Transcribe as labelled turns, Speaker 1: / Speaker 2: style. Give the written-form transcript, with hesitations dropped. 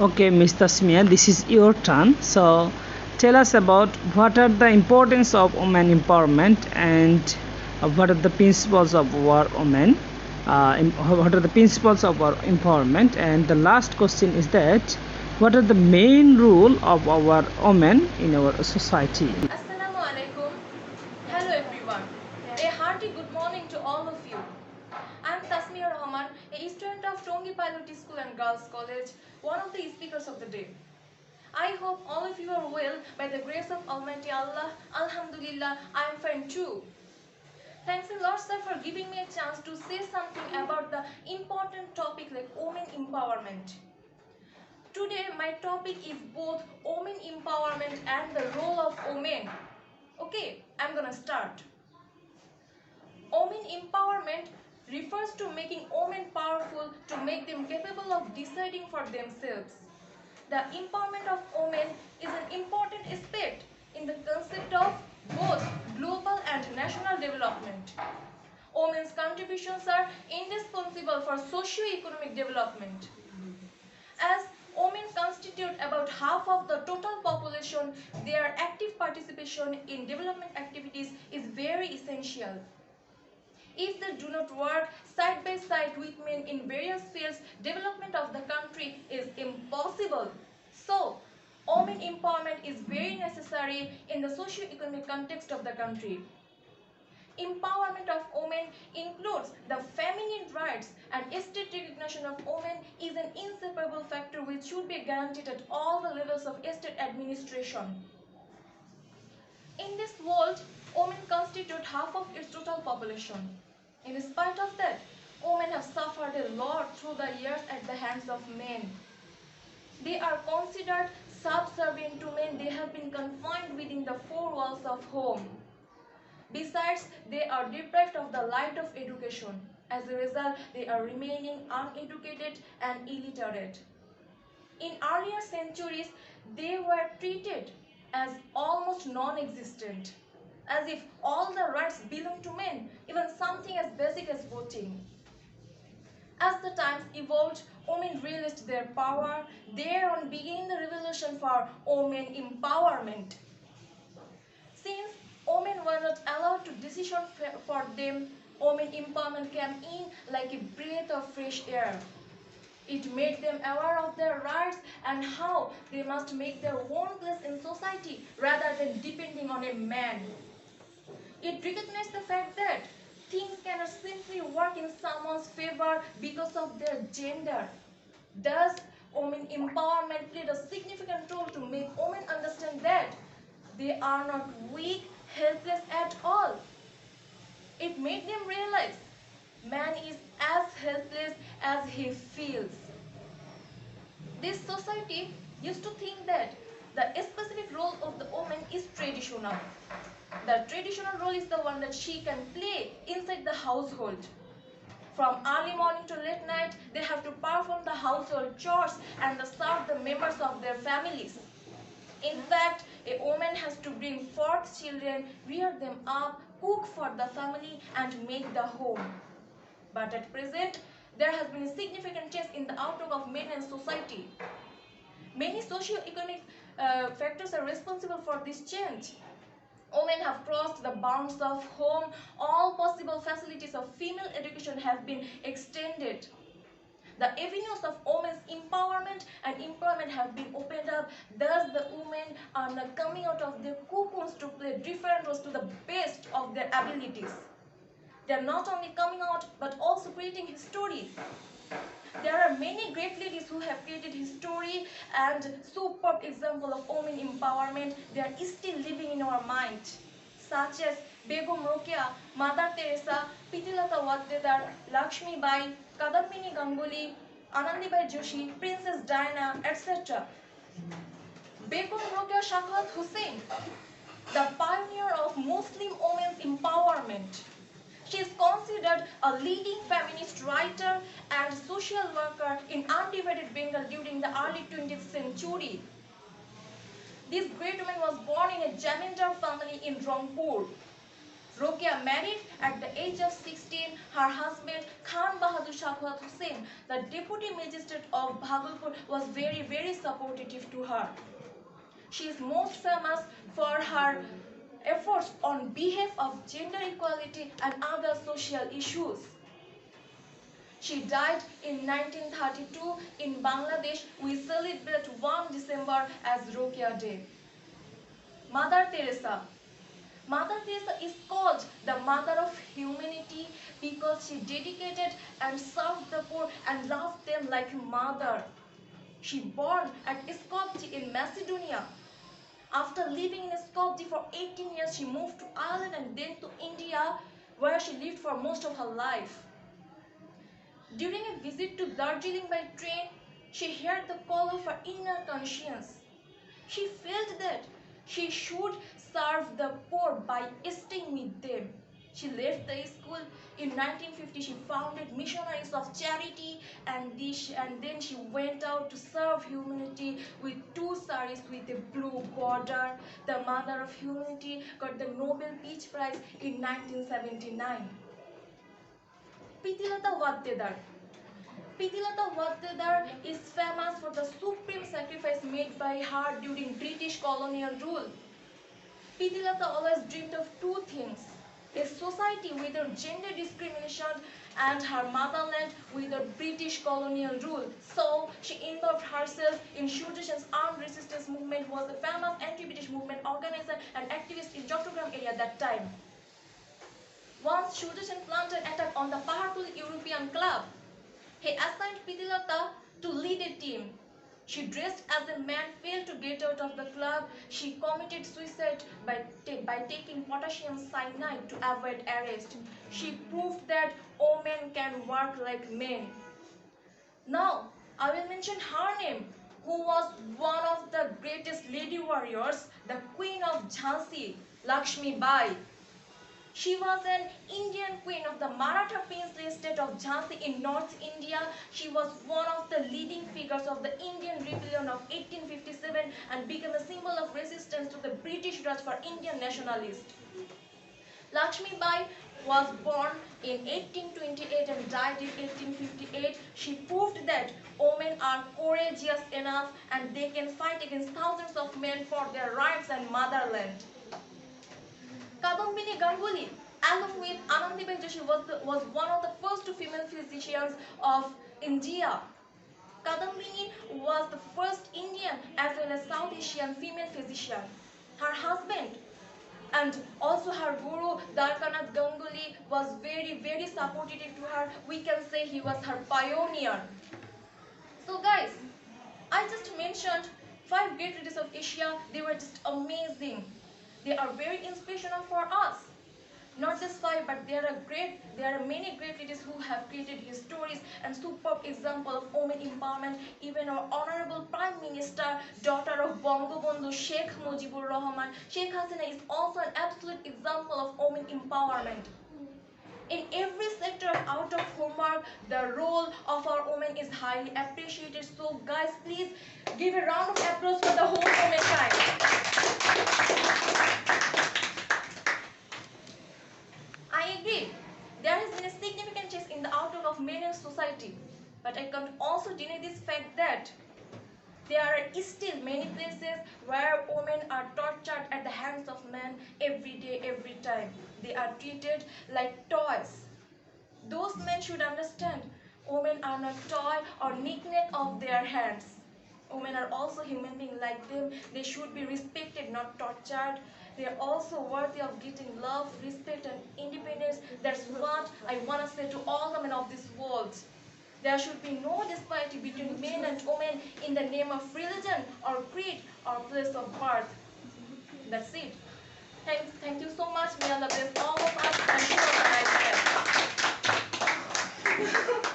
Speaker 1: Okay, Ms. Tasmia, this is your turn. So, tell us about what are the importance of women empowerment and what are the principles of our women. What are the principles of our empowerment? And the last question is that what are the main role of our women in our society?
Speaker 2: Assalamu alaikum. Hello everyone. A hearty good morning to all of you. I am Tasmia Rohman, a student of Tongi Pilot School and Girls College, one of the speakers of the day. I hope all of you are well by the grace of Almighty Allah. Alhamdulillah, I am fine too. Thanks a lot, sir, for giving me a chance to say something about the important topic like women empowerment. Today, my topic is both women empowerment and the role of women. Okay, I'm gonna start. Women empowerment refers to making women powerful to make them capable of deciding for themselves. The empowerment of women is an important aspect in the concept of both global and national development. Women's contributions are indispensable for socio-economic development. As women constitute about half of the total population, their active participation in development activities is very essential. If they do not work side by side with men in various fields, development of the country is impossible. So, women empowerment is very necessary in the socio-economic context of the country. Empowerment of women includes the feminine rights, and estate recognition of women is an inseparable factor which should be guaranteed at all the levels of estate administration. In this world, women constitute half of its total population. In spite of that, women have suffered a lot through the years at the hands of men. They are considered subservient to men. They have been confined within the four walls of home. Besides, they are deprived of the light of education. As a result, they are remaining uneducated and illiterate. In earlier centuries, they were treated as almost non-existent, as if all the rights belong to men, even something as basic as voting. As the times evolved, women realized their power. Thereon began the revolution for women empowerment. Since women were not allowed to decision for them, women empowerment came in like a breath of fresh air. It made them aware of their rights and how they must make their own place in society rather than depending on a man. It recognized the fact that things cannot simply work in someone's favor because of their gender. Thus, women empowerment played a significant role to make women understand that they are not weak, helpless at all. It made them realize man is as helpless as he feels. This society used to think that the specific role of the woman is traditional. The traditional role is the one that she can play inside the household. From early morning to late night, they have to perform the household chores and serve the members of their families. In fact, a woman has to bring forth children, rear them up, cook for the family, and make the home. But at present, there has been a significant change in the outlook of men and society. Many socio-economic factors are responsible for this change. Women have crossed the bounds of home. All possible facilities of female education have been extended. The avenues of women's empowerment and employment have been opened up. Thus, the women are now coming out of their cocoons to play different roles to the best of their abilities. They are not only coming out but also creating history. There are many great ladies who have created history and superb example of women empowerment. They are still living in our mind, such as Begum Rokeya, Mother Teresa, Pitilata Waddedar, Lakshmi Bai, Kadambini Ganguly, Anandibai Joshi, Princess Diana, etc. Begum Rokeya Shakawat Hussain, the pioneer of Muslim women's empowerment. She is considered a leading feminist writer and social worker in undivided Bengal during the early 20th century. This great woman was born in a Jamindar family in Rangpur. Rokia married at the age of 16 her husband Khan Bahadur Shakwat Hussain, the deputy magistrate of Bhagalpur, was very supportive to her. She is most famous for her efforts on behalf of gender equality and other social issues. She died in 1932 in Bangladesh. We celebrate 1 December as Rokia Day. Mother Teresa. Mother Teresa is called the mother of humanity because she dedicated and served the poor and loved them like a mother. She born at Skopje in Macedonia. After living in Skopje for 18 years, she moved to Ireland and then to India, where she lived for most of her life. During a visit to Darjeeling by train, she heard the call of her inner conscience. She felt that she should serve the poor by staying with them. She left the school in 1950. She founded Missionaries of Charity, and then she went out to serve humanity with 2 saris with a blue border. The Mother of Humanity got the Nobel Peace Prize in 1979. Pritilata Waddedar. Pritilata Waddedar is famous for the supreme sacrifice made by her during British colonial rule. Pritilata always dreamed of 2 things: a society without gender discrimination and her motherland without British colonial rule. So she involved herself in Shujasen's armed resistance movement, was a famous anti-British movement organizer and activist in Chattogram area at that time. Once Shujasen planned an attack on the powerful European club. He assigned Pritilata to lead a team. She dressed as a man, failed to get out of the club. She committed suicide by taking potassium cyanide to avoid arrest. She proved that women can work like men. Now, I will mention her name, who was one of the greatest lady warriors, the Queen of Jhansi, Lakshmi Bai. She was an Indian queen of the Maratha princely state of Jhansi in North India. She was one of the leading figures of the Indian rebellion of 1857 and became a symbol of resistance to the British Raj for Indian nationalists. Lakshmi Bai was born in 1828 and died in 1858. She proved that women are courageous enough and they can fight against thousands of men for their rights and motherland. Kadambini Ganguly, along with Anandibai Joshi, was one of the first 2 female physicians of India. Kadambini was the first Indian as well as South Asian female physician. Her husband and also her guru Dwarkanath Ganguly was very supportive to her. We can say he was her pioneer. So guys, I just mentioned 5 great leaders of Asia. They were just amazing. They are very inspirational for us. Not just 5, but there are many great leaders who have created histories and superb example of women empowerment. Even our honorable Prime Minister, daughter of Bangabandhu Sheikh Mujibur Rahman, Sheikh Hasina, is also an absolute example of women empowerment. In every sector out of homework, the role of our women is highly appreciated. So guys, please give a round of applause for the whole womankind. I agree. There has been a significant change in the outlook of men in society. But I can't also deny this fact that there are still many places where women are tortured at the hands of men every day, every time. They are treated like toys. Those men should understand women are not toy or knick-knack of their hands. Women are also human beings like them. They should be respected, not tortured. They are also worthy of getting love, respect, and independence. That's what I want to say to all the men of this world. There should be no disparity between men and women in the name of religion or creed or place of birth. That's it. Thank you so much. May Allah bless all of us and show us a nice day.